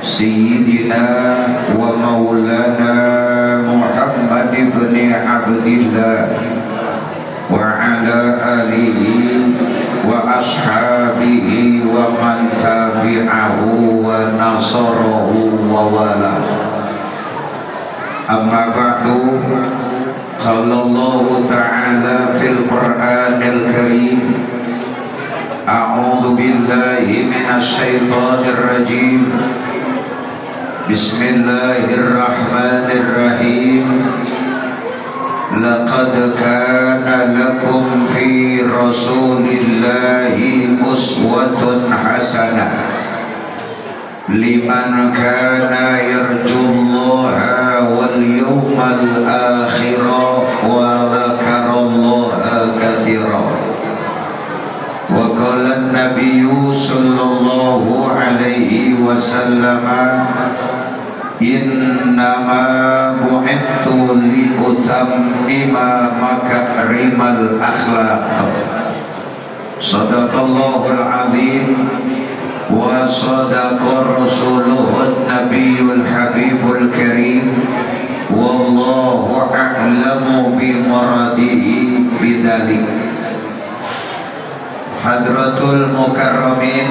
سيدنا ومولانا محمد بن عبد الله وعلى آله وأصحابه ومن تبعه ونصره ووالاه. أما بعد، قال الله تعالى في القرآن الكريم: أعوذ بالله من الشيطان الرجيم، بسم الله الرحمن الرحيم. لقد كان لكم في رسول الله أسوة حسنة لمن كان يرجو الله واليوم الآخر وذكر الله كثيرا. وقال النبي صلى الله عليه وسلم: إنما بعثت لأتمم مكارم الأخلاق. صدق الله العظيم وصدق رسوله النبي الحبيب الكريم، والله أعلم بمراده بذلك. Hadratul Mukarramin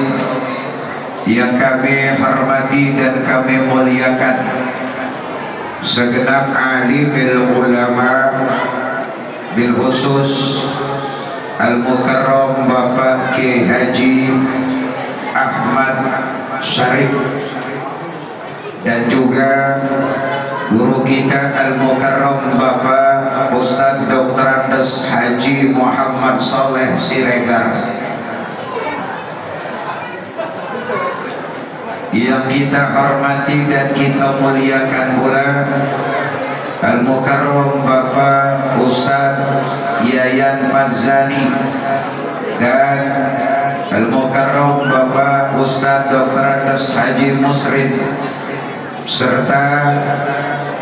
yang kami hormati dan kami muliakan, segenap alim ulama, bil khusus Al-Mukarram Bapak Kiai Haji Ahmad Syarif, dan juga guru kita Al-Mukarram Bapak Ustadz Dr. Andes Haji Muhammad Saleh Siregar, yang kita hormati dan kita muliakan pula Al-Mukarram Bapak Ustadz Yayan Madzani dan Al-Mukarram Bapak Ustadz Dr. Andes Haji Musrid, serta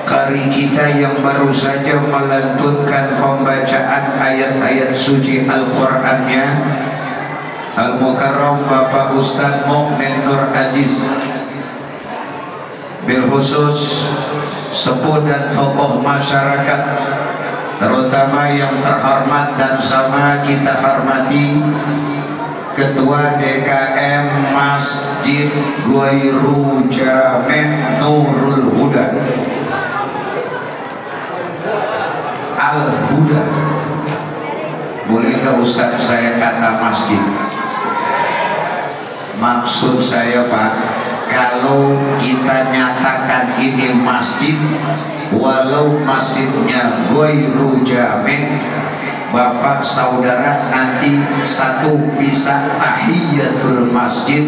qari kita yang baru saja melantunkan pembacaan ayat-ayat suci Al-Qur'annya, Al-Mukarram Bapak Ustadz Mukmin Nur Aziz, bil khusus sepuh dan tokoh masyarakat, terutama yang terhormat dan sama kita hormati Ketua DKM Masjid Ghairu Jami' Nurul Huda Al-Huda. Boleh nggak Ustaz saya kata masjid? Maksud saya Pak, kalau kita nyatakan ini masjid, walau masjidnya Ghairu Jami', Bapak saudara nanti satu bisa tahiyatul masjid,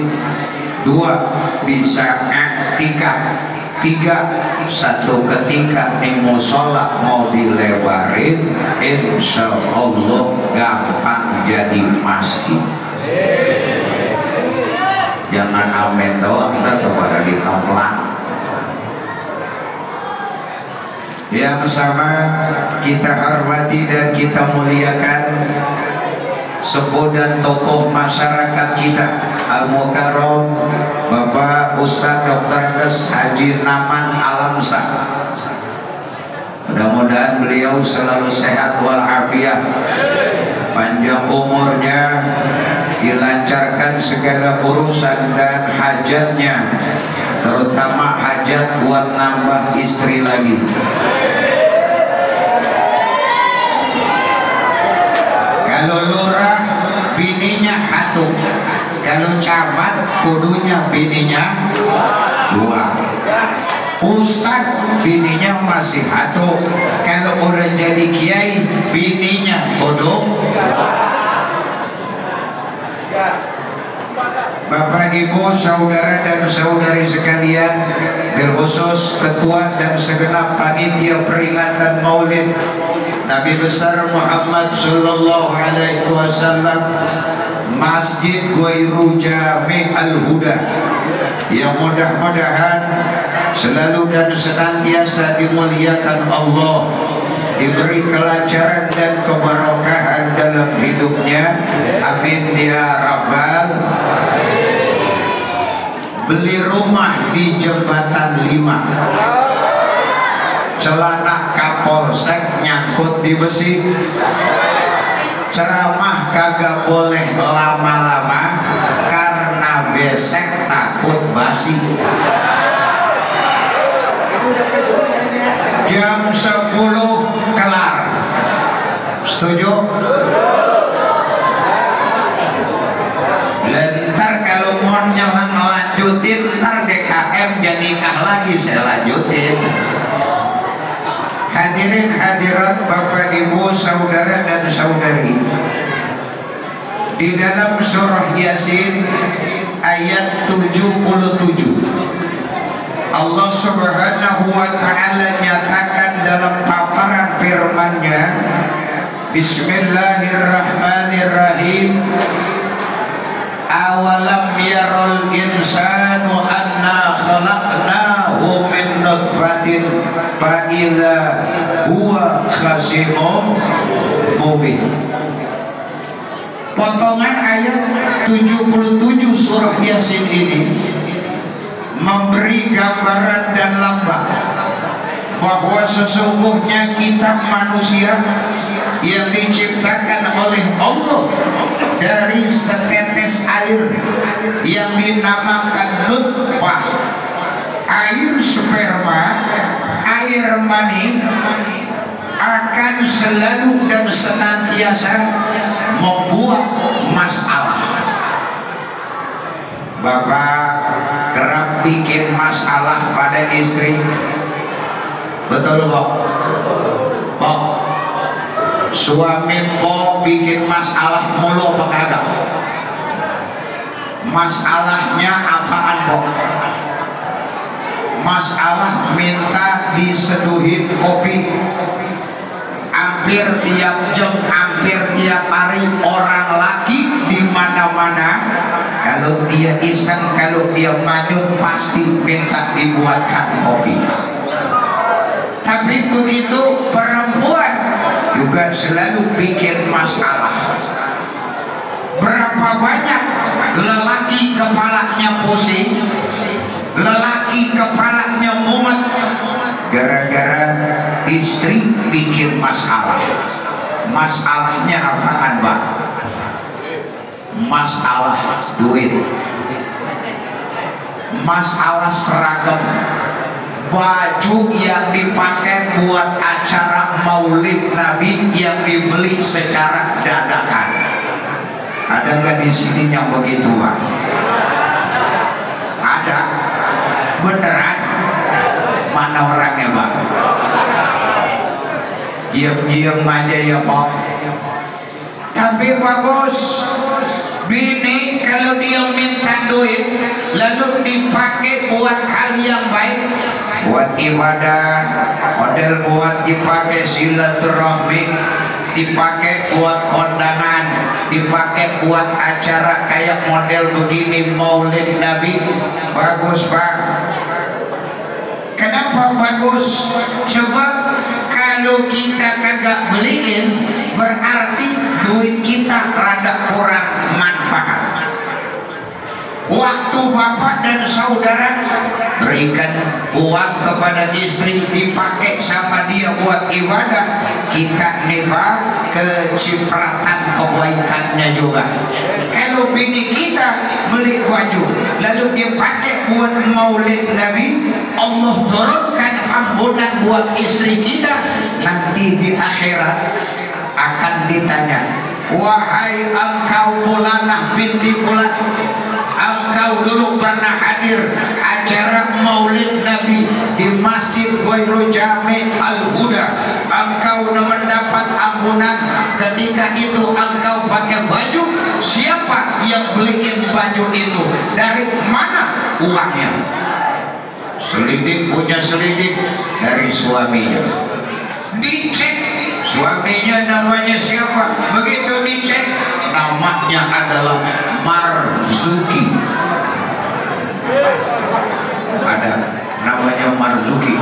dua bisa i'tikaf, tiga satu ketika di musola mau dilebarin, insya Allah gampang jadi masjid. Jangan amin doang, ntar kepada ditolak. Yang sama kita hormati dan kita muliakan sepuh dan tokoh masyarakat kita, Al-Mukarram Bapak Ustadz Dr. Andes Haji Naman Alamsa. Mudah-mudahan beliau selalu sehat walafiat, panjang umurnya, dilancarkan segala urusan dan hajatnya, terutama hajat buat nambah istri lagi. Kalau lurah bininya satu, kalau camat kudunya bininya dua, ustad bininya masih satu, kalau udah jadi kiai bininya kudu. Bapak Ibu saudara dan saudari sekalian, berkhusus ketua dan segenap panitia peringatan Maulid Nabi besar Muhammad sallallahu alaihi wasallam, Masjid Ghairu Jami' Al-Huda, yang mudah-mudahan selalu dan senantiasa dimuliakan Allah, diberi kelancaran dan keberkahan dalam hidupnya, amin ya rabbal. beli rumah di Jembatan 5, celana kapolsek nyangkut di besi, ceramah kagak boleh lama-lama karena besek takut basi. Jam 10 kelar. Setuju? Lentar kalau mau nyelang lanjutin, ntar DKM jadi nikah lagi saya lanjutin. Hadirin hadirat Bapak Ibu saudara dan saudari, di dalam surah Yasin ayat 77 Allah Subhanahu wa ta'ala nyatakan dalam paparan firman-Nya, Bismillahirrahmanirrahim, awalam yarul insanu anna khalaqnahu min nutfatin fa idza huwa khasimun mubin. Potongan ayat 77 surah Yasin ini memberi gambaran dan lambang bahwa sesungguhnya kita manusia yang diciptakan oleh Allah dari setetes air yang dinamakan nutfah, air sperma, air mani, akan selalu dan senantiasa membuat masalah. Bapak kerap bikin masalah pada istri, betul Bob? Bob, suami Bob bikin masalah mulu apa kagak? Masalahnya apaan Bob? Masalah minta diseduhin kopi hampir tiap jam, hampir tiap hari. Orang laki di mana-mana kalau dia iseng, kalau dia manyun pasti minta dibuatkan kopi. Tapi begitu perempuan juga selalu bikin masalah. Berapa banyak lelaki kepalanya pusing, lelaki kepalanya mumet gara-gara istri bikin masalah. Masalahnya apaan Pak? Masalah duit, masalah seragam, baju yang dipakai buat acara maulid Nabi yang dibeli secara dadakan. Ada nggak di sini yang begitu Pak? Ada? Beneran? Mana orangnya Pak? Diam-diam aja ya Pak. Tapi bagus, bini kalau dia minta duit lalu dipakai buat hal yang baik, buat ibadah, model buat dipakai silaturahmi, dipakai buat kondangan, dipakai buat acara kayak model begini maulid Nabi, bagus Pak. Kenapa bagus? Sebab kalau kita kagak beliin berarti duit kita rada kurang manfaat. Waktu bapak dan saudara berikan uang kepada istri dipakai sama dia buat ibadah, kita nih Pak kecipratan kebaikannya juga. Kalau bini kita beli baju lalu dipakai buat maulid Nabi, Allah turunkan ampunan buat istri kita. Nanti di akhirat akan ditanya, wahai engkau Bulanah binti Bulan, engkau dulu pernah hadir acara maulid Nabi di Masjid Ghairul Jami Al-Huda, engkau mendapat ampunan. Ketika itu engkau pakai baju, siapa yang beliin baju itu? Dari mana uangnya? Selidik punya selidik dari suaminya. Dicek suaminya namanya siapa, begitu dicek namanya adalah Marzuki. Ada namanya Marzuki.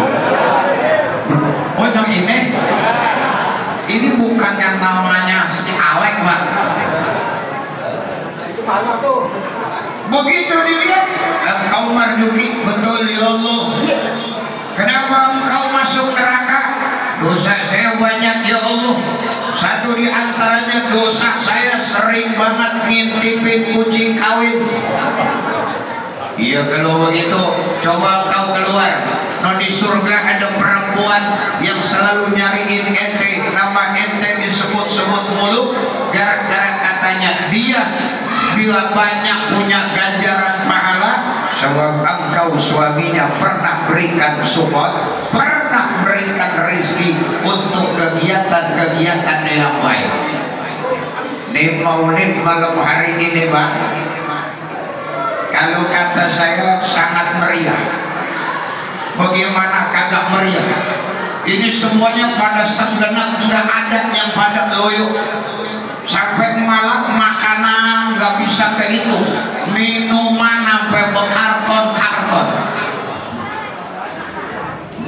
Oh yang ini bukan yang namanya si Alek Pak. Itu mana tuh? Begitu dilihat, engkau Marjuki, betul ya Allah. Kenapa engkau masuk neraka? Dosa saya banyak ya Allah. Satu di antaranya dosa saya sering banget ngintipin kucing kawin. Iya, kalau begitu coba kau keluar. No, di surga ada perempuan yang selalu nyariin ente, nama ente disebut-sebut mulu gara-gara katanya dia bila banyak punya ganjaran pahala sebab engkau suaminya pernah berikan support, pernah berikan rezeki untuk kegiatan-kegiatan yang baik. Di maulid malam hari ini Pak, kalau kata saya sangat meriah. Bagaimana kagak meriah? Ini semuanya pada segenap, nggak ada yang pada loyo. Sampai malam makanan nggak bisa kehitung, minuman sampai berkarton-karton.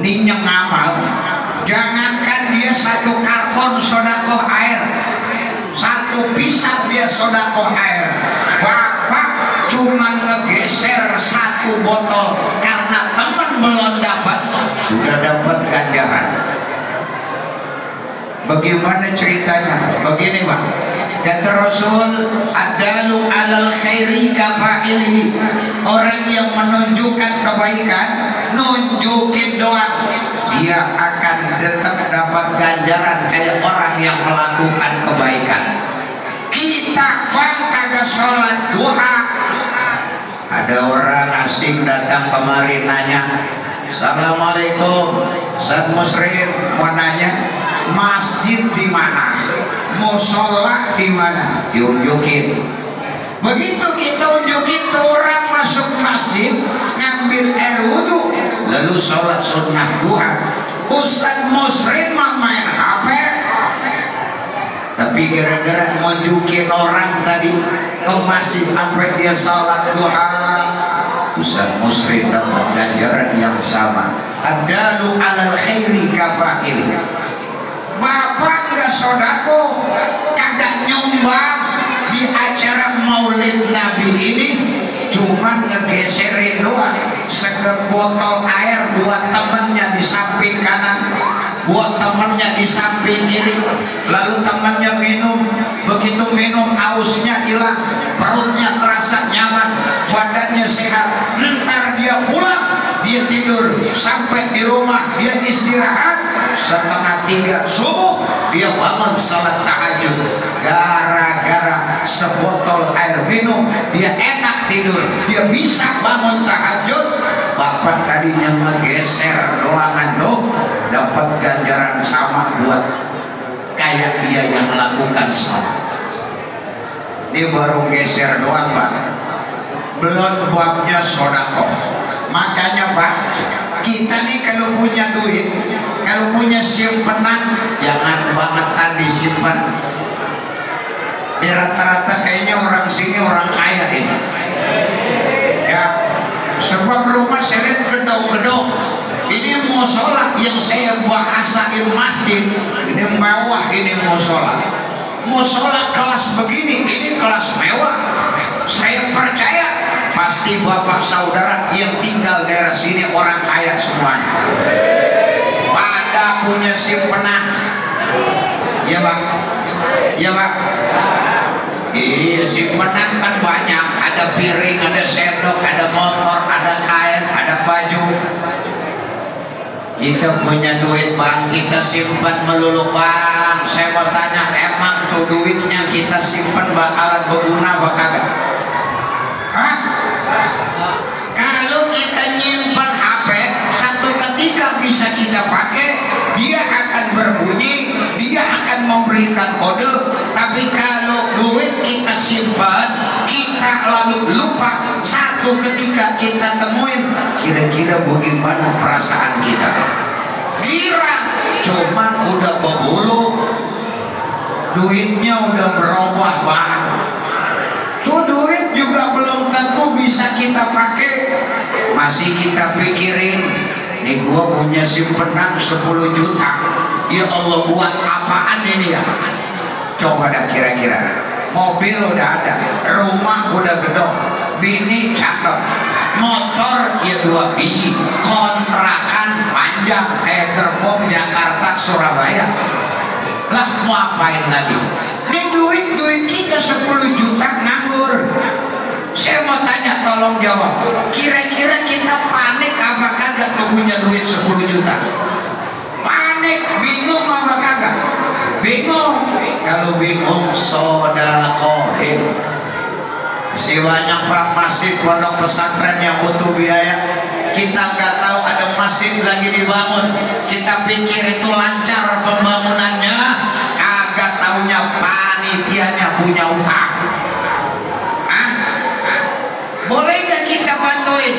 Ini yang ngamal, jangankan dia satu karton sodakoh air, satu pisang dia sodakoh air. Bapak cuma ngegeser satu botol karena teman belum dapat, sudah dapat ganjaran. Bagaimana ceritanya? Begini Pak, kata Rasul, adalu alal khairi kafa'ilihi, orang yang menunjukkan kebaikan nunjukin doang, dia akan tetap dapat ganjaran kayak orang yang melakukan kebaikan. Kita bang kagak sholat duha. Ada orang asing datang kemari nanya, Assalamualaikum Ustaz Musrin, mau nanya masjid di mana, musola di mana, diunjukin. Begitu kita unjukin tuh orang masuk masjid ngambil air wudhu lalu sholat sunnah duha, Ustaz Musrin main HP. Tapi gara-gara nunjukin orang tadi ke masjid sampai dia sholat duha, Ustaz Musrin dapat ganjaran yang sama. Adalu alal khairi kafa'il. Bapak nggak sodako, kagak nyumbang di acara maulid Nabi ini, cuman ngegeserin doang seger botol air buat temennya di samping kanan, buat temennya di samping kiri, lalu temennya minum. Begitu minum ausnya hilang, perutnya terasa nyaman, badannya sehat. Ntar dia pulang, dia tidur sampai di rumah, dia istirahat. 2:30 subuh dia bangun salat tahajud. Gara-gara sebotol air minum dia enak tidur, dia bisa bangun tahajud. Bapak tadinya menggeser doangan tuh dapat ganjaran sama buat kayak dia yang melakukan salat. Dia baru geser doang Pak, belum buatnya sodakoh. Makanya Pak, kita nih kalau punya duit, kalau punya simpenan, jangan bangetan disimpan. Di rata-rata kayaknya orang sini orang kaya ini ya, sebab rumah saya lihat gedung-gedung ini musola yang saya bahasain masjid, ini mewah, ini musola. Musola kelas begini, ini kelas mewah. Saya percaya pasti bapak saudara yang tinggal daerah sini orang kaya semuanya, pada punya simpenan. Ya Pak, ya Pak. Iya, simpenan kan banyak, ada piring, ada sendok, ada motor, ada kain, ada baju. Kita punya duit Bang, kita simpan melulu Bang. Saya mau tanya, emang tuh duitnya kita simpan bakalan berguna apa kagak? Hah? Kalau kita nyimpan HP, satu ketika bisa kita pakai, dia akan berbunyi, dia akan memberikan kode. Tapi kalau duit kita simpan, kita lalu lupa, satu ketika kita temuin, kira-kira bagaimana perasaan kita? Girang, cuman udah berbulu, duitnya udah berubah Bang. Tuh duit juga belum tentu bisa kita pakai, masih kita pikirin, nih gua punya simpenan 10 juta, ya Allah buat apaan ini ya? Coba dah kira-kira mobil udah ada, rumah udah gedong, bini cakep, motor ya 2 biji, kontrakan panjang kayak gerbong Jakarta Surabaya. Lah mau apain lagi? Ini duit kita 10 juta nganggur. Saya mau tanya, tolong jawab, kira-kira kita panik apa kagak tuh punya duit 10 juta? Panik, bingung apa kagak? Bingung. Kalau bingung, sodakohin. Masih banyak pak masjid pondok pesantren yang butuh biaya. Kita nggak tahu ada masjid lagi dibangun, kita pikir itu lancar pembangunannya, kagak taunya panitianya punya utang. Boleh gak kita bantuin?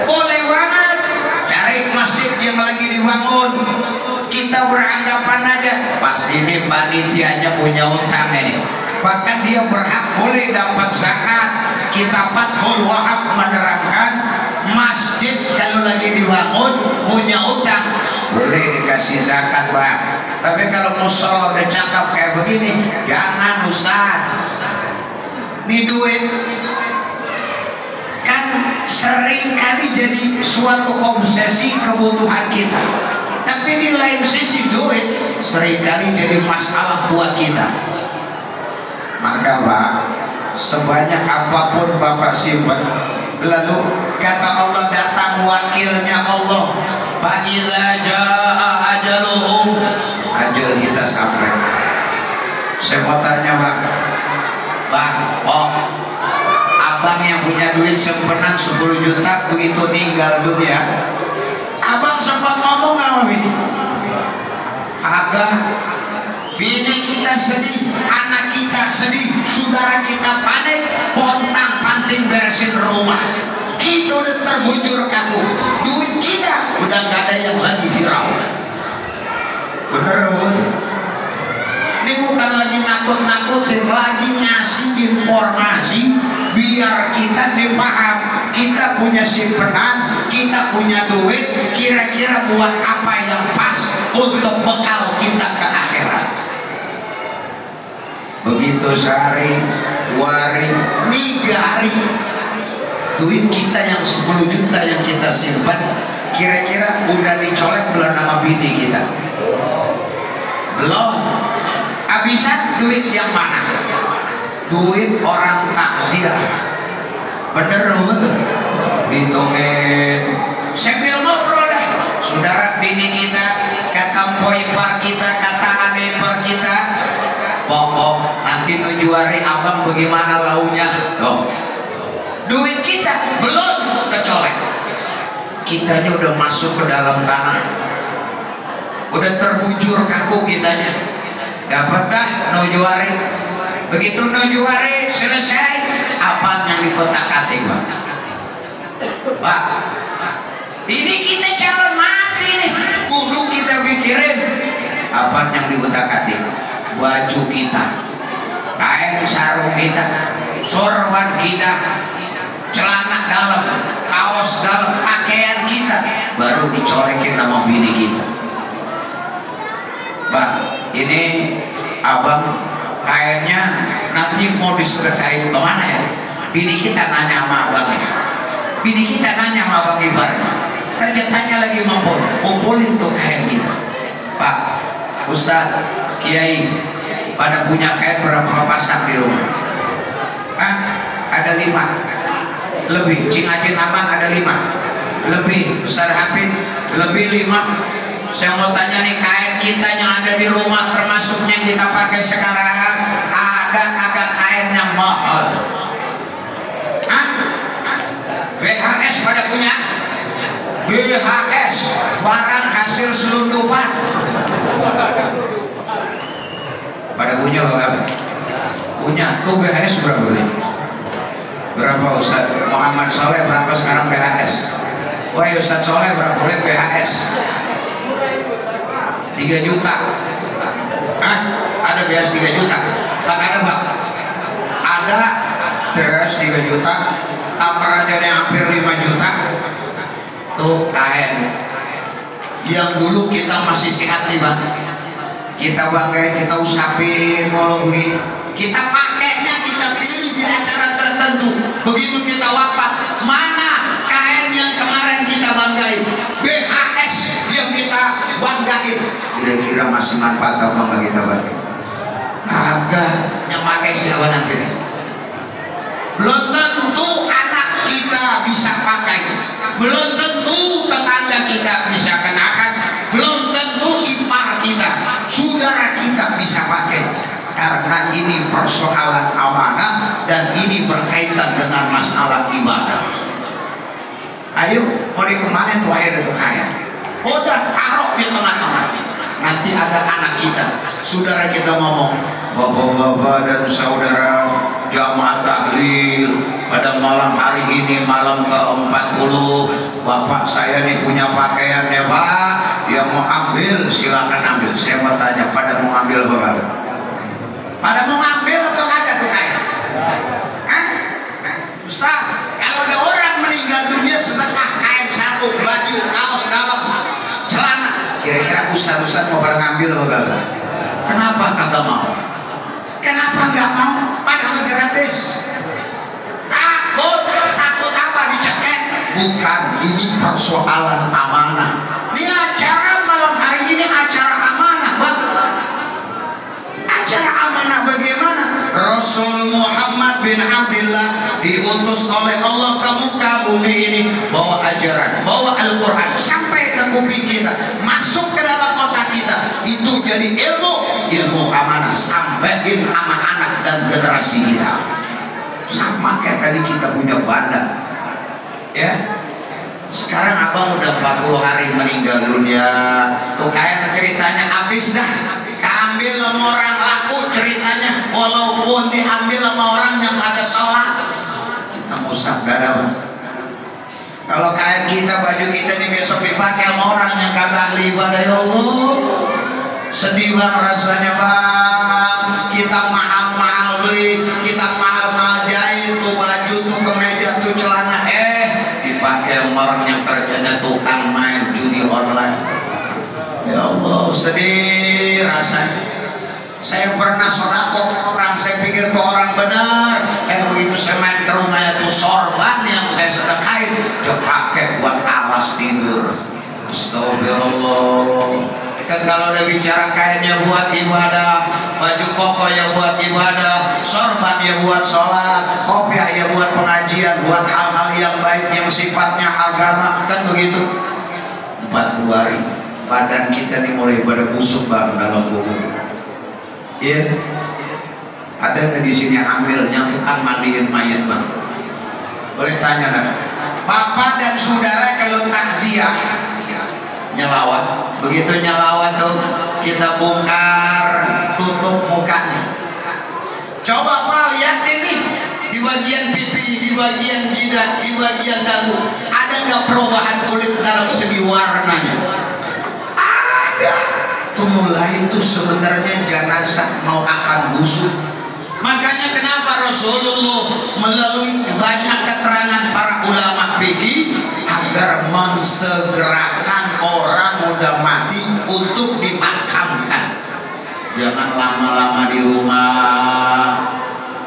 Boleh banget. Cari masjid yang lagi dibangun, kita beranggapan aja pasti ini panitianya punya utang ini, bahkan dia berhak boleh dapat zakat. Kita Fathul Wahab menerangkan masjid kalau lagi dibangun punya utang boleh dikasih zakat bang, tapi kalau musola udah cakep kayak begini jangan Ustaz. Ini duit kan sering kali jadi suatu obsesi kebutuhan kita, tapi di lain sisi duit sering kali jadi masalah buat kita. Maka Pak, sebanyak apapun Bapak simpan, lalu kata Allah datang wakilnya Allah, fa idza jaa ajaluhum, ajal kita sampai. Saya mau tanya Bang, abang yang punya duit simpenan 10 juta begitu meninggal dunia, abang sempat ngomong sama bini? Kagak. Bini kita sedih, anak kita sedih, saudara kita panik, pontang panting beresin rumah. Kita udah terbujur kaku, duit kita udah nggak ada yang lagi dirawat. Bener betul. Ini bukan lagi nakut-nakutin, lagi ngasih informasi biar kita dipaham. Kita punya simpenan, kita punya duit, kira-kira buat apa yang pas untuk bekal kita ke akhirat. Begitu sehari, 2 hari, 3 hari, duit kita yang 10 juta yang kita simpan kira-kira udah dicolek belum nama bini kita? Belum. Habisan duit yang mana? Duit orang takziah. Bener betul? Ditongeng sambil ngobrol deh, saudara bini kita, kata poipar kita, kata adepar kita, pokok nanti 7 hari abang bagaimana launya. Loh, duit kita belum kecolek, kitanya udah masuk ke dalam tanah, udah terbujur kaku kitanya. Dapat dah 7 hari. Begitu 7 hari selesai, apa yang dikotak-katik Pak? Pak, ini kita calon mati nih, kudu kita pikirin apa yang dikotak-katik. Baju kita, kain sarung kita, sorban kita, celana dalam, kaos dalam, pakaian kita, baru dicolekin sama bini kita. Pak, ini abang kainnya nanti mau disedekain kemana ya? Bini kita nanya sama abangnya, bini kita nanya sama abang ibarnya, ternyata lagi ngumpulin tuh kain kita. Pak, Ustaz, Kiai, pada punya kain berapa pasang di rumah? Ada 5 lebih. Cingajin abang ada 5 lebih. Besar Hafid lebih 5. Saya mau tanya nih, kain kita yang ada di rumah termasuk yang kita pakai sekarang, ada kagak kain yang mahal? BHS pada punya? BHS, barang hasil selundupan. Pada punya apa? Punya. Tuh BHS berapa? Berapa Ustaz? Muhammad Soleh berapa sekarang BHS? Wah Ustaz Soleh berapa BHS? 3 juta. Ada BHS 3 juta? Tak ada Bang? Ada BHS 3 juta, tamar aja yang hampir 5 juta. Tuh kain yang dulu kita masih sehat nih Bang, kita banggain, kita usapin, ngolongin, Kita pakainya, kita pilih di acara tertentu. Begitu kita wafat, mana kain yang kemarin kita banggain, BHS yang kita banggain, kira-kira masih manfaat apa nggak kita pakai? Kagak. Yang pakai siapa nanti? Belum tentu anak kita bisa pakai, belum tentu tetangga kita bisa kenakan, belum tentu ipar kita, saudara kita bisa pakai. Karena ini persoalan amanah dan ini berkaitan dengan masalah ibadah. Ayo, mau di kemana tuh air itu kain? Udah taruh di tengah-tengah. Nanti ada anak kita, saudara kita ngomong, bapak-bapak dan saudara jamaah tahlil pada malam hari ini, malam ke-40, bapak saya nih punya pakaian ya pak, yang mau ambil silakan ambil. Saya mau tanya, pada mau ambil apa kagak? Pada mau ngambil atau kagak tuh kain? Hah? Ustaz, kalau ada orang meninggal dunia sedekah kain sarung, baju, kaos dalam, celana, kira-kira ustaz-ustaz mau pada ngambil apa kagak? Kenapa kagak mau? Kenapa nggak mau? Padahal gratis. Takut apa dicekek? Bukan, ini persoalan amanah. Ini acara malam hari ini acara amanah, Bang. Acara amanah bagaimana? Rasul Muhammad bin Abdullah diutus oleh Allah ke muka bumi ini, bawa ajaran, bawa Al-Quran sampai ke kuping kita, masuk ke dalam otak kita, itu jadi ilmu amanah, sampaikan aman anak dan generasi kita. Sama kayak tadi kita punya bandar, ya. Sekarang abang udah 40 hari meninggal dunia, tuh kayak ceritanya habis dah, keambil sama orang laku ceritanya, walaupun diambil sama orang yang pada sholat, kita musab dada bang. Kalau kain kita, baju kita nih besok dipakai sama orang yang kagak ahli ibadah, ya Allah, sedih bang rasanya bang. Kita mahal-mahal beli, kita mahal-mahal jahit tuh baju tuh kemeja tuh celana, dipakai sama orang yang kerjanya tukang main judi online. Ya Allah, sedih rasanya. Saya pernah sodako orang, saya pikir tuh orang benar. Kayak begitu saya main ke rumahnya tuh sorban yang saya sedekahin, dia pakai buat alas tidur. Astagfirullah. Kan kalau udah bicara kainnya buat ibadah, baju koko ya buat ibadah, sorban ya buat sholat, kopiah ya buat pengajian, buat hal-hal yang baik yang sifatnya agama, kan begitu. 40 hari badan kita nih mulai pada busuk bang dalam tubuh. Iya, ada nggak di sini ambil yang tukang mandiin mayat bang? Boleh tanya dah. Bapak dan saudara kalau takziah nyelawat, begitu nyelawat tuh kita bongkar tutup mukanya. Coba Pak lihat ini di bagian pipi, di bagian jidat, di bagian dagu, ada nggak perubahan kulit dalam segi warnanya? Ada. Tuh mulai itu sebenarnya jenazah mau akan busuk. Makanya kenapa Rasulullah melalui banyak keterangan para ulama fikih agar mensegerakan orang udah mati untuk dimakamkan. Jangan lama-lama di rumah.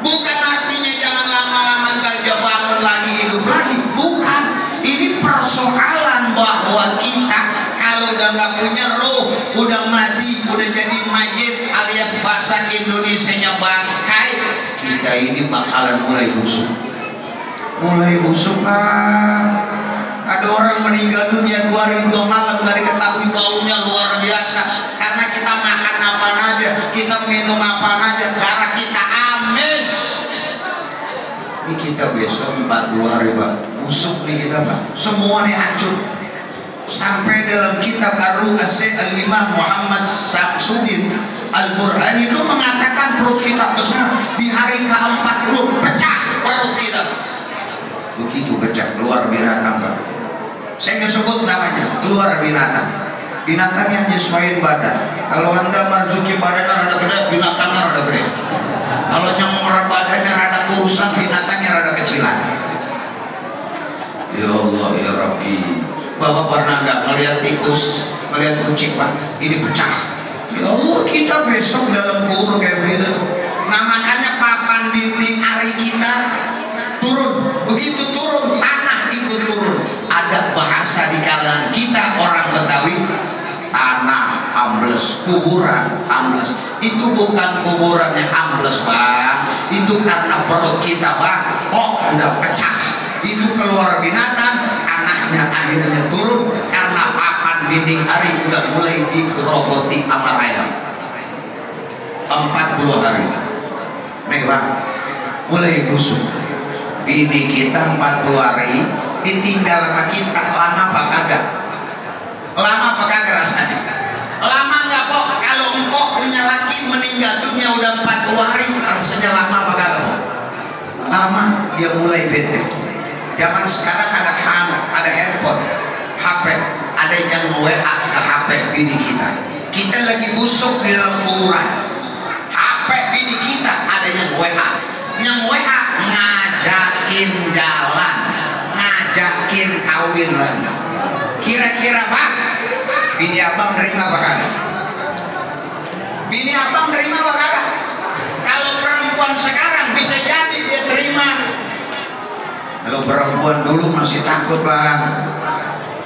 Bukan artinya jangan lama-lama ntar dia bangun lagi hidup lagi. Bukan. Ini persoalan bahwa kita kalau udah nggak punya roh, udah mati, udah jadi mayit alias bahasa Indonesianya bangkai, kita ini bakalan mulai busuk. Mulai busuk kan? Ada orang meninggal dunia 2 hari 2 malam nggak diketahui baunya luar biasa karena kita makan apa aja, kita minum apa aja, darah kita amis. Ini kita besok 40 hari Pak, busuk nih kita Pak, semua nih hancur. Sampai dalam kitab Ar-Ru'asi Al-Imam Muhammad Samsuddin Al-Burhani itu mengatakan perut kita besar, di hari ke-40 pecah perut kita. Begitu pecah, keluar binatang Pak. Saya nggak sebut namanya, keluar binatang. Binatangnya nyesuaiin badan. Kalau anda marzuki badannya rada gede, binatangnya rada gede. Kalau yang badannya rada kurusan, binatangnya rada kecilan. Ya Allah ya Rabbi. Bapak pernah nggak melihat tikus, melihat kucing Pak? Ini pecah. Ya Allah, kita besok dalam kubur kayak begitu. Nah makanya papan dinding ari kita turun, begitu turun tanah ikut turun. Ada bahasa di kalangan kita orang Betawi, tanah ambles, kuburan ambles. Itu bukan kuburan yang ambles bang, itu karena perut kita bang, udah pecah. Itu keluar binatang, anaknya akhirnya turun karena papan dinding hari udah mulai digerogoti sama ayam. 40 hari nih bang, mulai busuk. Bini kita 40 hari ditinggal sama kita, lama apa kagak? Lama apa kagak rasanya? Lama nggak kok? Kalau empok punya laki meninggal dunia udah 40 hari, rasanya lama apa kagak? Lama. Dia mulai bete. Zaman sekarang ada handphone, HP, ada yang WA ke HP bini kita. Kita lagi busuk di dalam kuburan. HP bini kita ada yang WA. Yang WA ngajakin jalan, ngajakin kawin lagi. Kira-kira bang, bini abang nerima apa kagak? Bini abang nerima apa kagak? Kalau perempuan sekarang bisa jadi dia terima. Kalau perempuan dulu masih takut bang.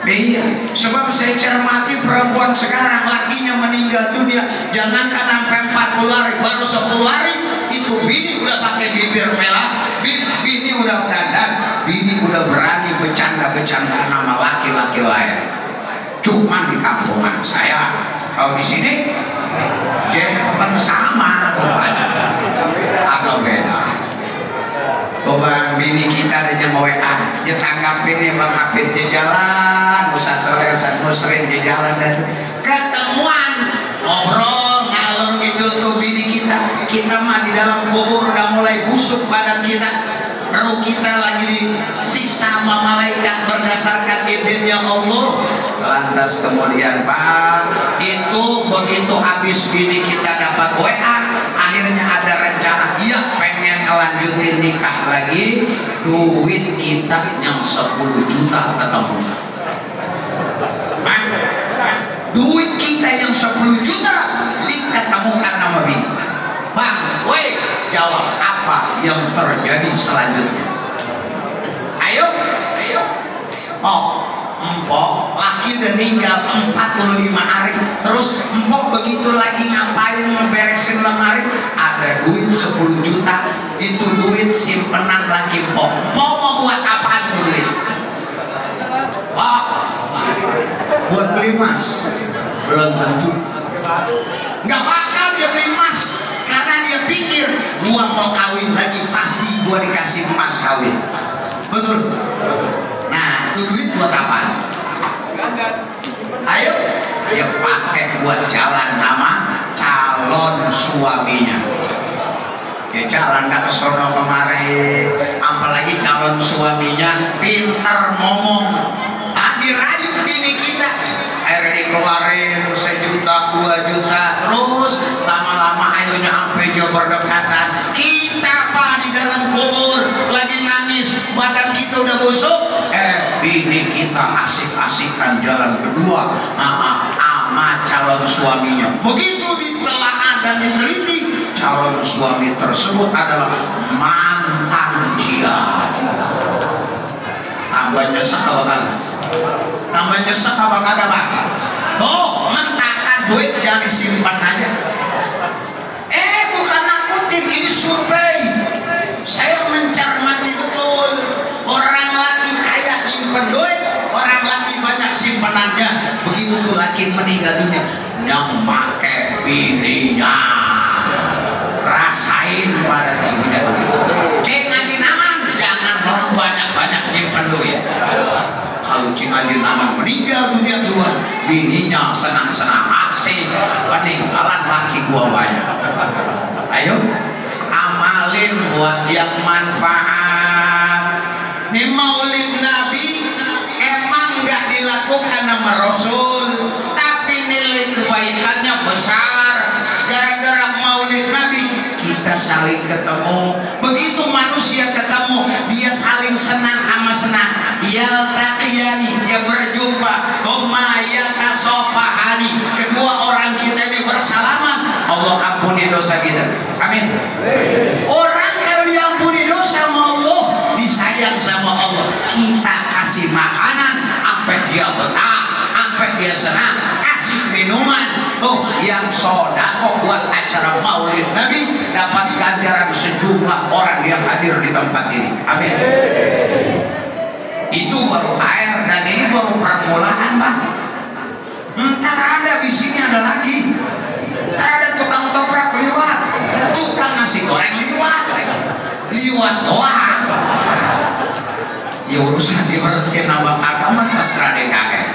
Iya, sebab saya cermati perempuan sekarang lakinya meninggal dunia, jangankan sampai 40 hari, baru 10 hari itu bini udah pakai bibir merah, bini udah dandan, bini udah berani bercanda-bercanda nama laki-laki lain. Cuman di kampungan saya, kalau di sini jepan sama agak beda. Tuh bang, bini kita ada yang WA, dia tanggapin nih bang Hafid di jalan, Ustaz Soleh, Ustaz Musrin di jalan, dan ketemuan ngobrol ngalor gitu tuh bini kita. Kita mah di dalam kubur udah mulai busuk badan kita, perut kita lagi disiksa sama malaikat berdasarkan izinnya Allah. Lantas kemudian pak, itu begitu habis bini kita dapat WA, akhirnya ada rencana, iya pengen ngelanjutin nikah lagi, duit kita yang 10 juta ketemu. Hah? Duit kita yang 10 juta diketemukan sama bini. Bang, woi, jawab apa yang terjadi selanjutnya? Ayo. Empok laki udah meninggal 45 hari, terus empok begitu lagi ngapain ngeberesin lemari, ada duit 10 juta, itu duit simpenan laki empok. Empok mau buat apaan tuh duit? Buat beli emas? Belum tentu. Nggak bakal dia beli emas, karena dia pikir gua mau kawin lagi pasti gua dikasih emas kawin. Betul. Nah, itu duit buat apa? Ayo, dia pakai buat jalan sama calon suaminya. Dia jalan dah kesono kemari, apalagi calon suaminya pintar ngomong. Dirayu bini kita, akhirnya dikeluarin 1 juta, 2 juta, terus lama-lama akhirnya sampai jauh berdekatan. Kita pak di dalam kubur lagi nangis, badan kita udah busuk, bini kita asik-asikan jalan berdua sama calon suaminya. Begitu ditelaah dan diteliti, calon suami tersebut adalah mantan jihad. Tambah nyesek apa kagak? Tambah nyesek apa kagak pak? Tuh, mentakan duit jangan disimpan aja. Bukan nakutin, ini survei. Saya mencermati betul. Orang laki kaya nyimpen duit, orang laki banyak simpenannya. Begitu tuh laki meninggal dunia, yang make bininya rasain pada dirinya. Cek ngaji naman, jangan orang banyak-banyak nyimpen duit. Kalau Cik Haji Naman meninggal dunia duluan, bininya senang-senang asik, peninggalan laki gua banyak. Ayo amalin buat yang manfaat. Nih maulid Nabi emang nggak dilakukan sama Rasul, tapi nilai kebaikannya besar. Gara-gara maulid Nabi kita saling ketemu. Begitu manusia ketemu, dia saling senang sama senang. Yaltaqiyani, dia berjumpa. Thumma yatasofahani, kedua orang kita ini bersalaman. Allah ampuni dosa kita. Amin. biasanya kasih minuman tuh yang sodako buat acara maulid Nabi dapat ganjaran sejumlah orang yang hadir di tempat ini. Amin. Itu baru air dan ini baru permulaan, Bang. Ntar ada di sini ada lagi. Ntar ada tukang toprak liwat, tukang nasi goreng liwat doang. Ya urusan diberhenti nama agama terserah deh kakek.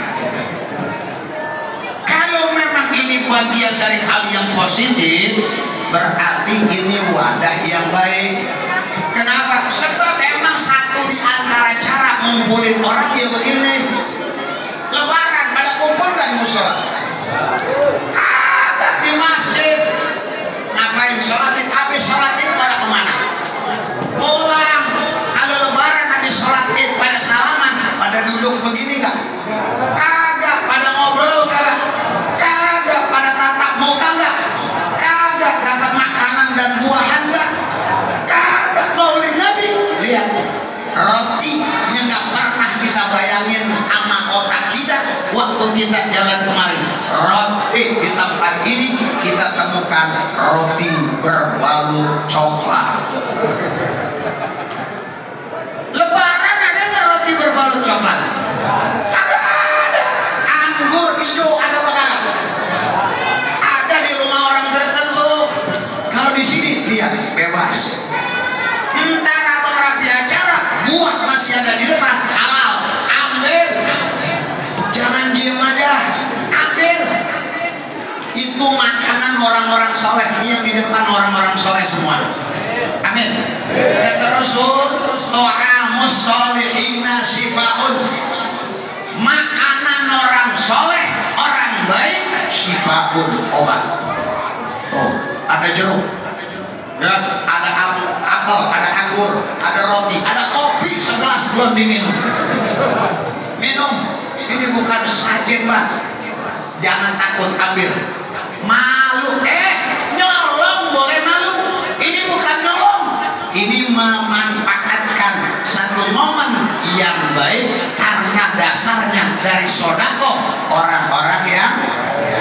Kalau memang ini bagian dari hal yang positif, berarti ini wadah yang baik. Kenapa? Sebab emang satu di antara cara ngumpulin orang ya begini. Lebaran pada kumpul gak di musola? Kagak di masjid. Ngapain sholat id? Habis sholat id pada kemana? Pulang. Kalau lebaran habis sholat id pada salaman, pada duduk begini gak? Kagak. Pada ngobrol kagak? Kagak. Pada tatap muka gak? Kagak. Dapat makanan dan buahan gak? Kagak. Maulid Nabi. Lihat, rotinya gak pernah kita bayangin sama otak kita waktu kita jalan kemarin. Roti di tempat ini kita temukan roti berbalut coklat. Lebaran ada nggak roti berbalut coklat? Kagak ada. Anggur hijau ada apa kagak? Ada di rumah orang tertentu. Kalau di sini lihat bebas. Entar abang rapi acara, buah masih ada di depan, halal, ambil. Jangan diem aja, ambil. Itu makanan orang-orang soleh, yang di depan orang-orang soleh semua. Amin. Kata Rasul, ta'amus solihina shifaun. Makanan orang soleh, orang baik, shifaun, obat. Oh, ada jeruk, ya, ada apel, ada anggur, ada roti, ada kopi segelas belum diminum. Minum. Ini bukan sesajen, Mbak. Jangan takut ambil. Malu, nyolong boleh malu. Ini bukan nyolong. Ini memanfaatkan satu momen yang baik karena dasarnya dari sodako orang-orang yang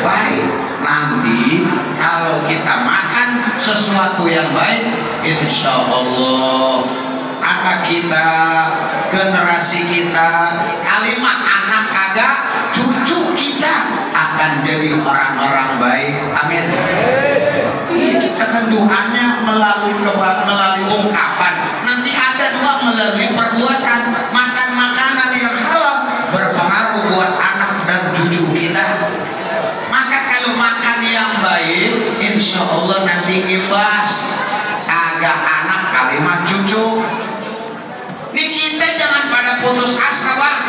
baik. Nanti kalau kita makan sesuatu yang baik, insya Allah anak kita, generasi kita, kalimat anak kagak, cucu kita akan jadi orang-orang baik. Amin. Kita kan doanya melalui ungkapan, nanti ada doa melalui perbuatan. Makan makanan yang halal berpengaruh buat anak dan cucu kita. Maka kalau makan yang baik, insya Allah nanti imbas agak anak kalimat cucu. Ini kita jangan pada putus asa, Bang.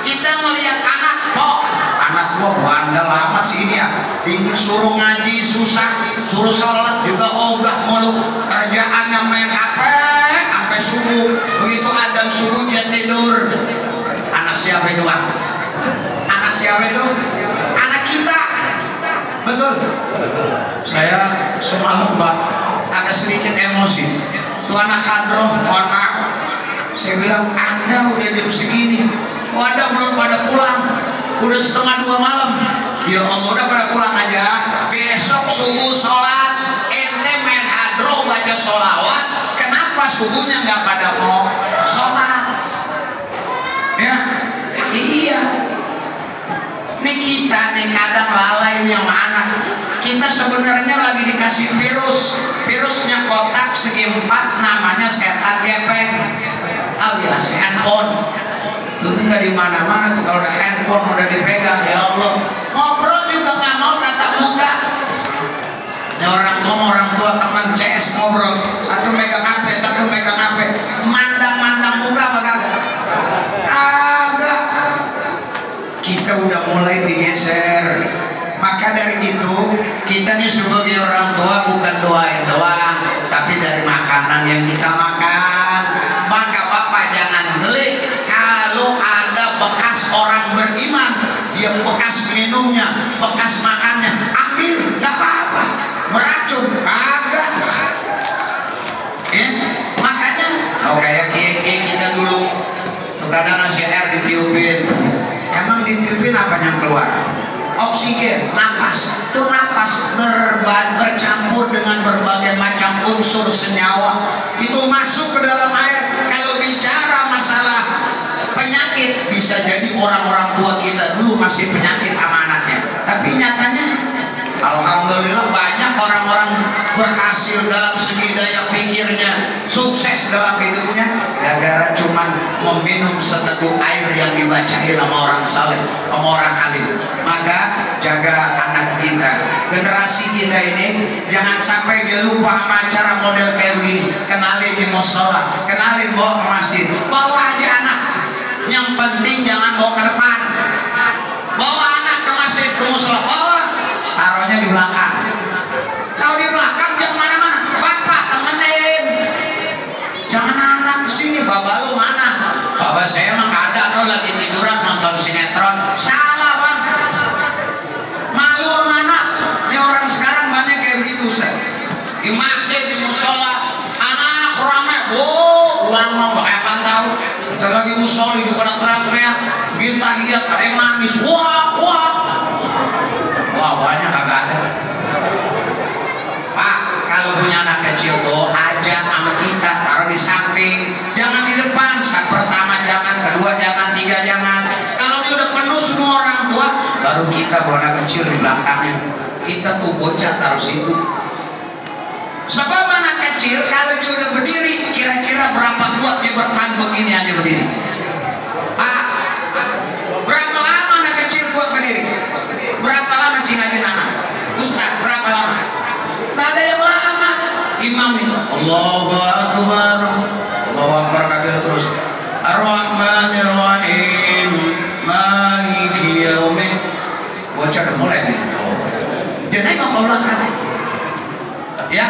Kita melihat anak, kok anak gua bandel lama sih ini ya. Ini suruh ngaji susah, suruh sholat juga ogah mulu. Kerjaannya main HP sampai subuh. Begitu adzan subuh dia tidur. Anak siapa itu, Bang? Anak siapa itu? Anak kita. Betul. Saya semalam, Pak, agak sedikit emosi. Tuh anak kadroh, mohon maaf. Saya bilang, Anda udah jam segini, kok Anda belum pada pulang? Udah 1:30 malam. Ya Allah, udah pada pulang aja. Besok subuh sholat, ente main hadro baca sholawat. Kenapa subuhnya nggak pada mau sholat? Ya, iya. Nih kita nih kadang lalai nih sama anak. Kita sebenarnya lagi dikasih virusnya kotak segi 4, namanya setan gepeng. Alias handphone. Itu nggak di mana-mana tuh kalau udah handphone udah dipegang, ya Allah. Ngobrol juga nggak mau tatap muka. Ya orang tua teman CS ngobrol, satu megang HP, mandang muka apa kagak? Kagak. Kita udah mulai digeser. Maka dari itu kita nih sebagai orang tua bukan doain doang, tapi dari makanan yang kita makan. Maka Bapak jangan geli kalau ada bekas orang beriman, dia bekas minumnya, bekas makannya, ambil, gak apa-apa. Beracun, kagak. Makanya, kayak kiai kita dulu, kadang nasi air ditiupin. Emang ditiupin apa yang keluar? Oksigen, nafas. Itu nafas bercampur dengan berbagai macam unsur senyawa. Itu masuk ke dalam air. Kalau bicara masalah penyakit, bisa jadi orang-orang tua kita dulu masih penyakit sama anaknya. Tapi nyatanya alhamdulillah banyak orang-orang berhasil dalam segi daya pikirnya, sukses dalam hidupnya gara-gara cuman meminum seteguk air yang dibacain sama orang saleh, sama orang alim. Maka jaga anak kita, generasi kita ini jangan sampai dia lupa sama acara model kayak begini. Kenalin di musola, kenalin bawa ke masjid, bawa aja anak. Yang penting jangan bawa ke depan, bawa anak ke masjid, ke musola, bawa, taruhnya di belakang. Kalau di belakang jangan mana-mana, bapak temenin. Jangan anak kesini, bapak lu mana? Bapak saya mah ada tuh lagi tiduran nonton sinetron. Salah bang, malu sama anak. Ini orang sekarang banyak kayak begitu saya. Di masjid, di musola, anak ramai, lama kayak tahu. Kita lagi musola juga pada teriak-teriak, bikin tahiyat, ada yang nangis, wah banyak kagak ada. Pak, kalau punya anak kecil tuh ajak sama kita, taruh di samping, jangan di depan. Saat pertama jangan, kedua jangan, tiga jangan. Kalau dia udah penuh semua orang tua, baru kita bawa anak kecil di belakangnya. Kita tuh bocah taruh situ. Sebab anak kecil kalau dia udah berdiri, kira-kira berapa kuat dia bertahan begini aja berdiri? Pak, berapa lama anak kecil kuat berdiri? Berapa lama cingajin anak? Ustaz, berapa lama? Gak ada yang lama. Imam itu Allahu Akbar, Allahu Akbar kabir terus. Ar-Rahmanir-Rahim, Maliki Yaumin. Bocah udah mulai nih. Dia nengok ke belakang. Ya,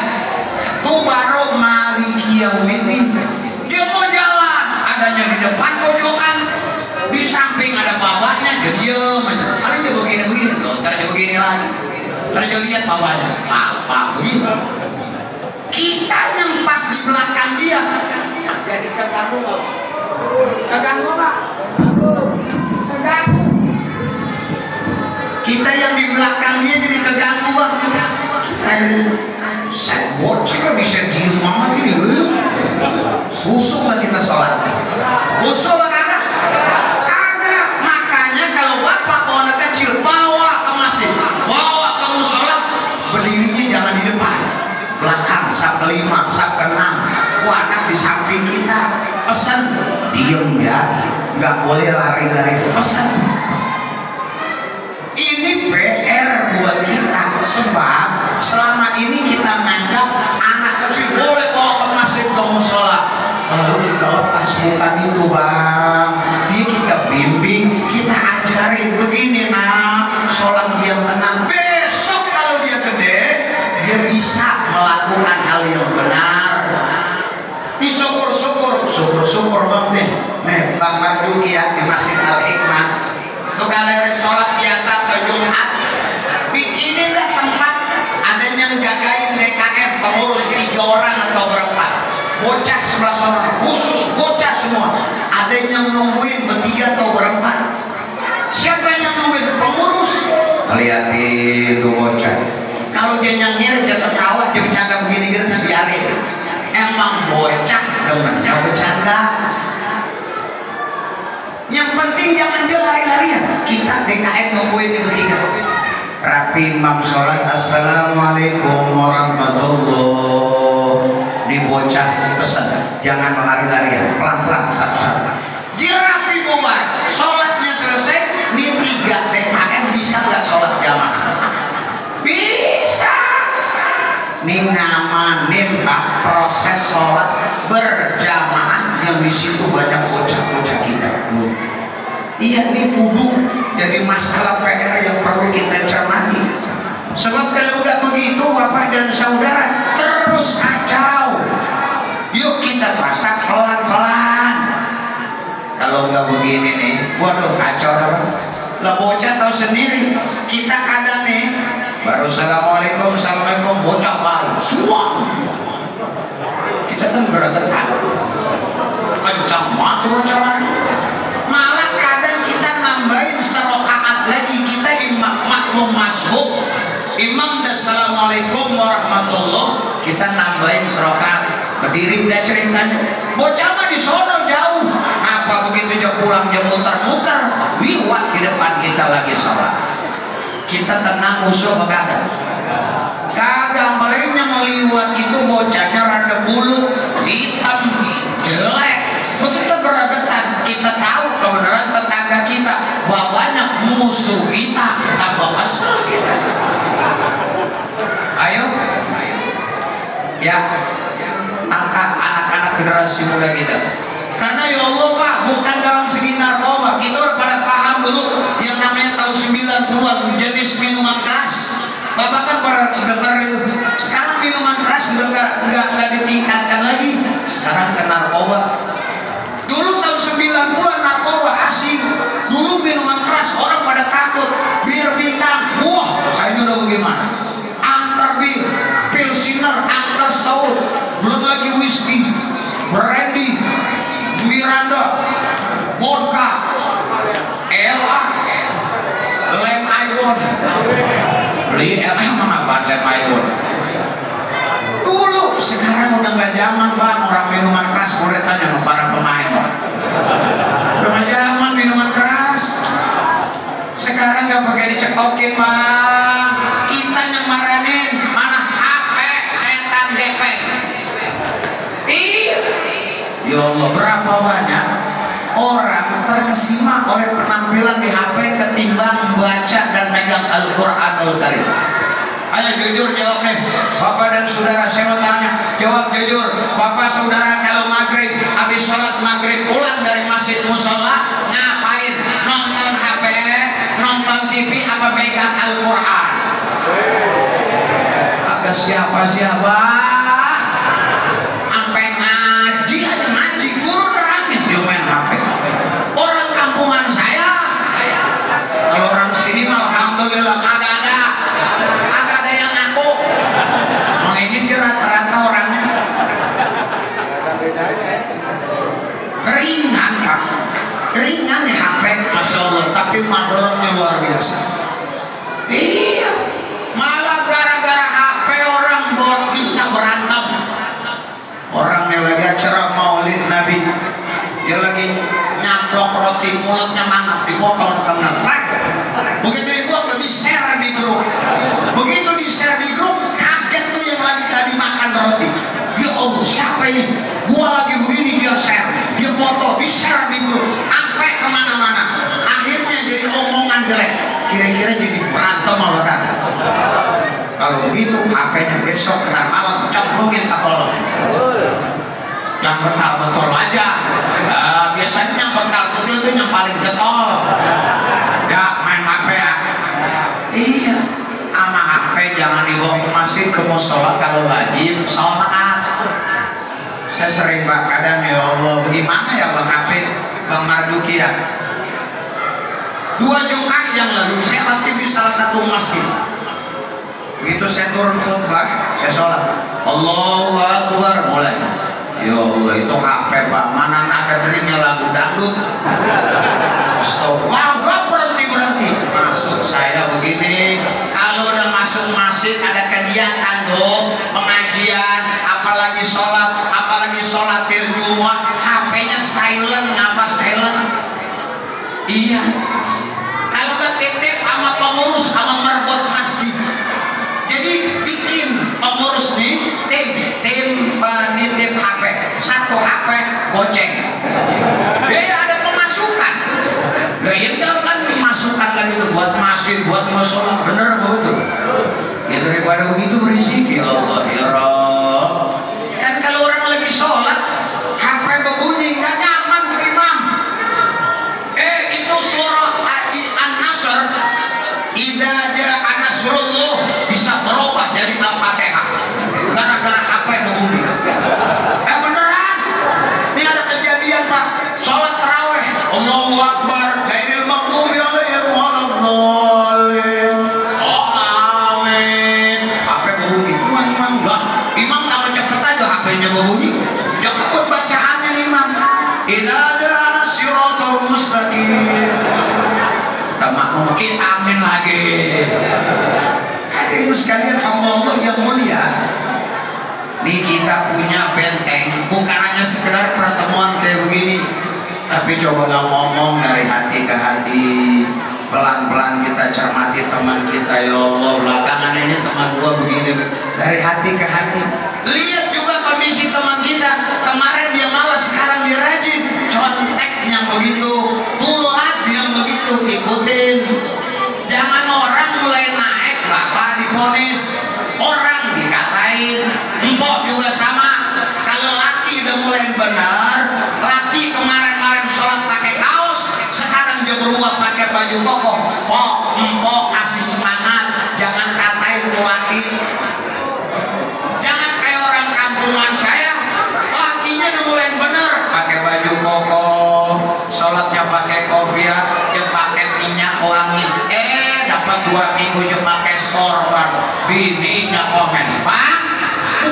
tuh baru Maliki Yaumin. Dia mau jalan, adanya di depan pojokan, di samping ada babanya, dia diem aja. Kalian dia begini-begini tuh, ntar dia begini lagi. Ntar dia lihat babanya, apa begitu. Kita yang pas di belakang dia jadi keganggu nggak? Keganggu nggak? Keganggu. Kita yang di belakang dia jadi keganggu bang. Kita ini saya bocah bisa diem mama gini. Susuk nggak kita sholat? Busuk nggak kagak? Kagak. Makanya kalau bapak bawa anak kecil bawa ke masjid, bawa ke musola, berdirinya jangan di depan, belakang, saf kelima, saf keenam. Anak di samping kita pesan diem ya, nggak boleh lari-lari pesan. Ini PR buat kita, sebab selama ini kita menganggap anak kecil boleh bawa ke masjid, ke musola, lalu kita lepas. Bukan itu bang, dia kita bimbing, kita ajarin begini nak, sholat yang tenang. Besok kalau dia gede, dia bisa melakukan hal yang benar. Ini syukur bang nih lamar Jukiah di Masjid Al-Hikmah. Itu kalau sholat biasa ke Jumat, bikinin dah tempat, ada yang jagain DKM, pengurus 3 orang atau berapa, bocah 11 orang, khusus bocah semua. Ada yang nungguin bertiga atau berapa. Siapa yang nungguin? Pengurus. Lihatin tuh bocah, kalau dia nyengir, dia ketawa, dia bercanda begini-gini, biarin. Emang bocah demennya bercanda. Yang penting jangan dia lari-larian. Kita DKM nungguin di bertiga. Rapi imam sholat, assalamualaikum warahmatullahi. Di bocah pesan, jangan lari-larian, pelan-pelan, satu-satu. Dia rapi bubar, sholatnya selesai. Ini 3 DKM bisa nggak sholat jamaah? Bisa. Ini ngamanin pak proses sholat berjamaah yang di situ banyak bocah-bocah kita. Iya, ini kudu jadi masalah PR yang perlu kita cermati. Sebab kalau nggak begitu bapak dan saudara terus kacau. Yuk kita tata pelan-pelan. Kalau nggak begini nih, waduh kacau dah. Lah bocah tahu sendiri, kita kadang nih baru assalamualaikum bocah baru semua. Kita kan gerak-gerak kencang banget bocah. Malah kadang kita nambahin makmum masbuk, imam dan assalamualaikum warahmatullah, kita nambahin serokat, berdiri udah ceritanya. Bocah mah di sono jauh, apa begitu jauh pulang jam muter-muter, liwat di depan kita lagi sholat. Kita tenang usul kagak? Kagak, paling yang liwat itu bocahnya rada bulu, hitam, jelek. Begitu geregetan, kita tahu kebenaran tetangga kita, bawanya musuh kita, tambah kesel kita. Ayo, ya, angkat anak-anak generasi muda kita. Karena ya Allah Pak, bukan dalam segi narkoba, kita udah pada paham dulu yang namanya tahun 90-an jenis minuman keras. Bapak kan pada dengar itu. Sekarang minuman keras udah nggak ditingkatkan lagi. Sekarang ke narkoba. Dulu tahun 90-an narkoba asing. Dulu minuman keras orang pada takut. Bir bintang, wah kayaknya udah bagaimana? Angker bir, pilsiner, angker stout, belum lagi whisky, brandy, Miranda, vodka, Ella, lem iPhone. Beli Ella mana apa lem iPhone? Dulu, sekarang udah nggak zaman bang, orang minuman keras boleh tanya sama para pemain bang. Udah nggak zaman minuman keras. Sekarang nggak pakai dicekokin bang. Kita yang marahin mana HP setan gepeng. Iya. Ya Allah, berapa banyak orang terkesima oleh penampilan di HP ketimbang membaca dan megang Al-Quranul Karim. Ayo jujur jawab nih, Bapak dan saudara, saya mau tanya, jawab jujur. Bapak saudara kalau maghrib, habis sholat maghrib pulang dari masjid musola, ngapain? Nonton HP, nonton TV, apa pegang Al-Quran? Agak siapa-siapa sampai ngaji aja, ngaji guru nerangin dia main HP. Orang kampungan saya, kalau orang sini alhamdulillah kagak ada yang ngaku. Ini dia rata-rata orangnya ringan Pak, ringan ya HP, Masya Allah, tapi madorotnya luar biasa. Iya, malah gara-gara HP orang bisa berantem. Orangnya lagi acara maulid Nabi, dia lagi nyaplok roti, mulutnya mangap, dipotong tengah track. Begitu itu di share di grup, begitu di share di grup, kaget tuh yang lagi tadi makan roti. Ya Allah, siapa ini? Gua lagi begini, dia share, dia foto, di share di grup, sampai kemana-mana. Akhirnya jadi omongan jelek. Kira-kira jadi berantem sama kata. Kalau begitu, HP-nya besok ntar malam cemplungin ke kolong. Yang betul-betul aja. Biasanya yang betul-betul itu yang paling getol. Ya main HP ya. Iya. Sama HP jangan dibawa ke masjid, ke musola kalau wajib sholat. Saya sering Pak, kadang ya Allah, bagaimana ya Bang Hafid, Bang Marduki ya. 2 Jumat yang lalu saya khatib di salah satu masjid. Begitu saya turun khutbah, saya sholat, Allahu Akbar, mulai. Ya Allah, itu HP Pak, mana ada dirinya lagu dangdut. Stop, kagak berhenti. Masuk saya begini, kalau udah masuk masjid ada kegiatan dong, pengajian, apalagi sholat Jumat, HP-nya silent. Ngapa silent? Iya, kalau udah titip sama pengurus, sama merbot masjid, jadi bikin pengurus nih tim nitip HP, 1 HP goceng. Dia ada pemasukan. Lah itu kan masukan lagi tuh buat masjid, buat musola, bener apa betul? Ya daripada begitu berisik, ya Allah ya Rabb. Kan kalau orang lagi sholat, HP berbunyi, nggak nyaman tuh imam. Itu surah An-Nasr, idza ja'a nasrullah, bisa berubah jadi Al-Fatihah gara-gara HP berbunyi. Beneran? Ini ada kejadian Pak, sholat tarawih, Allahu Akbar, ghairil maghdubi alaihim waladdallin. Amin. HP berbunyi, imam lah. kita amin lagi. Hadirin sekalian hamba Allah yang mulia, nih kita punya benteng, bukan hanya sekedar pertemuan kayak begini, tapi cobalah ngomong dari hati ke hati. Pelan-pelan kita cermati teman kita. Ya Allah, belakangan ini teman gua begini, dari hati ke hati. Lihat juga kondisi teman kita, kemarin dia malas, sekarang dia rajin. Contek yang begitu, tulat yang begitu, ikutin. Jangan orang mulai naik bapak diponis, orang dikatain. Empok juga sama. Kalau laki udah mulai benar, laki kemarin sholat pakai kaos, sekarang dia berubah pakai baju koko. Oh, empok kasih semangat, jangan katain tuh laki. Jangan kayak orang kampungan saya, lakinya udah mulai bener, pakai baju koko, sholatnya pakai kopiah, dia pakai minyak wangi. Dapat 2 minggu dia pakai sorban, bininya komen, Bang,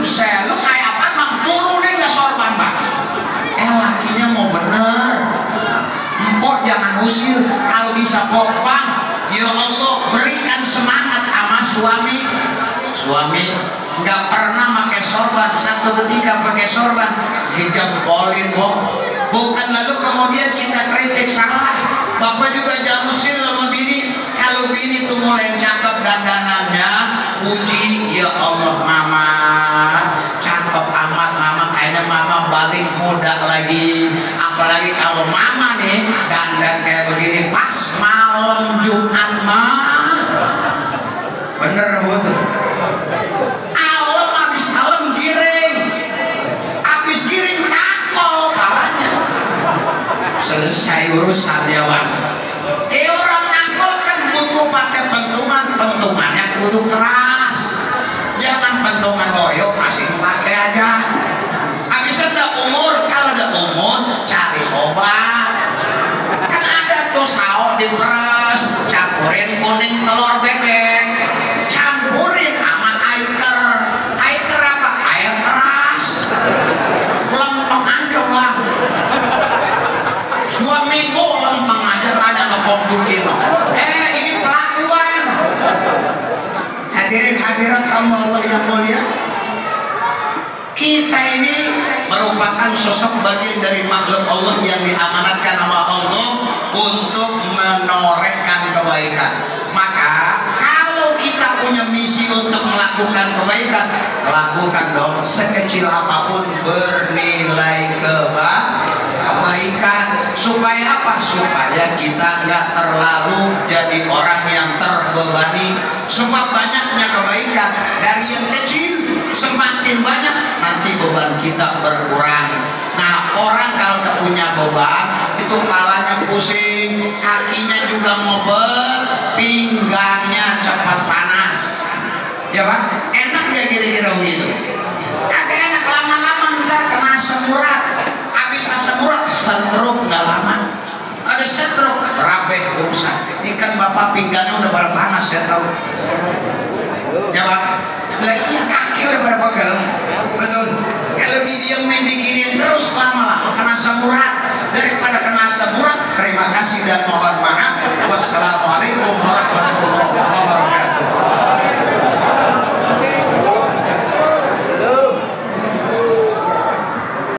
usai lu kayak apa Bang, turunin ke sorban Bang. Lakinya mau bener, empok jangan usir, kalau bisa Bang, ya Allah berikan semangat sama suami. Suami nggak pernah pakai sorban, satu ketika pakai sorban dijempolin bukan, lalu kemudian kita kritik salah. Bapak juga jangan usir sama bini. Kalau bini tuh mulai cakep dandanannya, puji, ya Allah mama cakep amat mama, kayaknya mama balik muda lagi. Apalagi kalau mama nih dandan kayak begini pas malam Jumat mah, bener betul. Alam habis malam giring, habis giring takol palanya, selesai urusan dewan. Orang nakal kan butuh pakai pentungannya kudu keras, jangan pentungan loyok masih dipakai aja. Habisnya udah umur, kalau udah umur cari obat. Kan ada tuh saus diperes, campurin kuning telur bebek, campurin sama aiker. Aiker apa? Air keras, lempeng aja lah. 2 minggu lempeng aja, tanya ke Pok Duki. Ini pelakuan. Hadirin hadirat hamba Allah yang mulia, kita ini merupakan sosok bagian dari makhluk Allah yang diamanatkan sama Allah untuk menorehkan kebaikan. Maka kalau kita punya misi untuk melakukan kebaikan, lakukan dong, sekecil apapun bernilai kebaikan. Supaya apa? Supaya kita nggak terlalu jadi orang yang terbebani. Sebab banyaknya kebaikan dari yang kecil semakin banyak, nanti beban kita berkurang. Nah, orang kalau tak punya beban itu kepalanya pusing, kakinya juga ngobet, pinggangnya cepat panas. Ya Pak? Enak gak kira-kira begitu? Kagak enak, lama-lama ntar kena asam urat. Habis asam urat, stroke nggak lama. Ada stroke, rabeh urusan. Ini kan bapak pinggangnya udah pada panas, saya tahu. Jawab. Lah iya, kaki udah pada pegel. Betul. Kalau didiemin diginiin terus lama-lama kena asam urat. Daripada kena asam urat, terima kasih dan mohon maaf. Wassalamualaikum warahmatullahi wabarakatuh.